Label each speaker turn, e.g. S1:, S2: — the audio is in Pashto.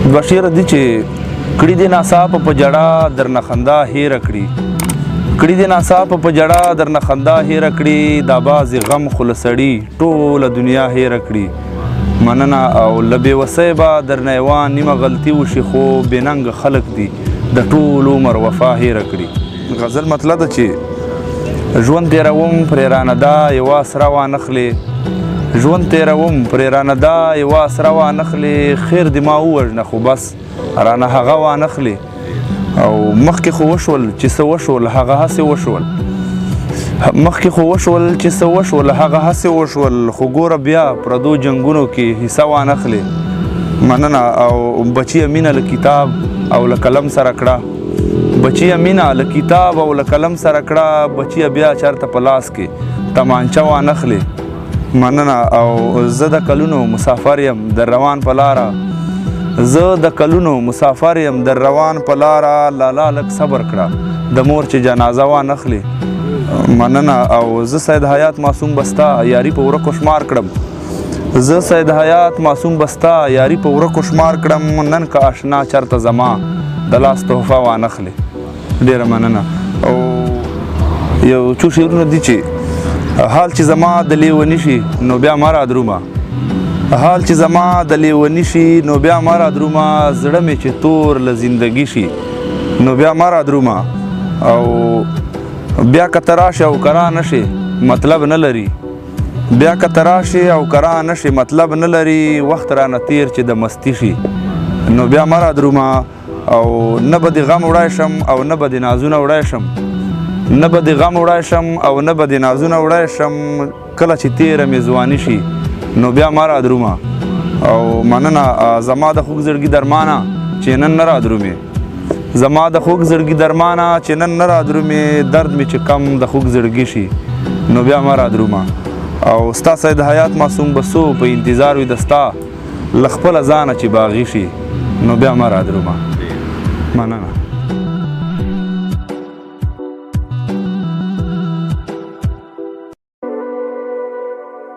S1: دوه شعر دي چې کړي دي ناڅاپه په جړه درنه خندا هېره کړي کړي دي ناڅاپه په جړه درنه خندا هېره کړي دا بعضې غم خو له سړي ټوله دنیا هېره کړي مننه او له بېوسۍ به درنه یوه نیمه غلطي وشي خو بېننګه خلک دي د ټول عمر وفا هېره کړي غزل مطلب ده چې ژوند تېروم پرې رانه دا یوه سره وانخلې ژوند تېروم پرې رانه دا یوه سره وانخلې خیر دې ما ووژنه خو بس رانه هغه وانخلې او مخکې خو وشول چې څه وشول هغه هسې وشول مخکې خو وشول چې څه وشول هغه هسې وشول خو ګوره بیا پردو جنګونو کې حصه وانخلې مننه او بچیه مینه له کتاب او له قلم سره کړه بچیه مینه له کتاب او له قلم سره کړه بچیه بیا چېرته په لاس کې تمانچه وانخلې مننه او زه د کلونو مسافر یم در روان په لاره زه د کلونو مسافر یم در روان په لاره لالا لږ صبر کړه د مور چې جنازه وانخلې مننه او زه سید حیات معصوم بستا یاري په ورکو شمار کړم زه سید حیات معصوم بستا یاري په ورکو شمار کړم نن که اشنا چرته زما د لاس تحفه وانخلې ډېره مننه او یو څو شعرونه دي چې حال چې زما د لیوني شي نو بیا ما را درومه حال چې زما د لیوني شي نو بیا ما را درومه زړه مې چې تور له زندګي شي نو بیا ما را درومه او بیا که ته راشې او کرا نه شې مطلب نه لري بیا که ته راشې او کرا نه شې مطلب نه لري وخت رانه تیر چې د مستی شي نو بیا ما را درومه او نه به د غم وړی شم او نه به د نازونه وړی شم نه به د غم وړی شم او نه به د نازونه وړی شم کله چې تیره مې ځواني شي نو بیا ما را درومه او مننه زما د خوږ زړګي درمانه چې نن نه را درومې زما د خوږ زړګي درمانه چې نن نه را درومې درد مې چې کم د خوږ زړګي شي نو بیا ما را درومه او ستا سید حیات معصوم بسو په انتظار وي د ستا له خپله ځانه چې باغي شي نو بیا ما را درومه مننه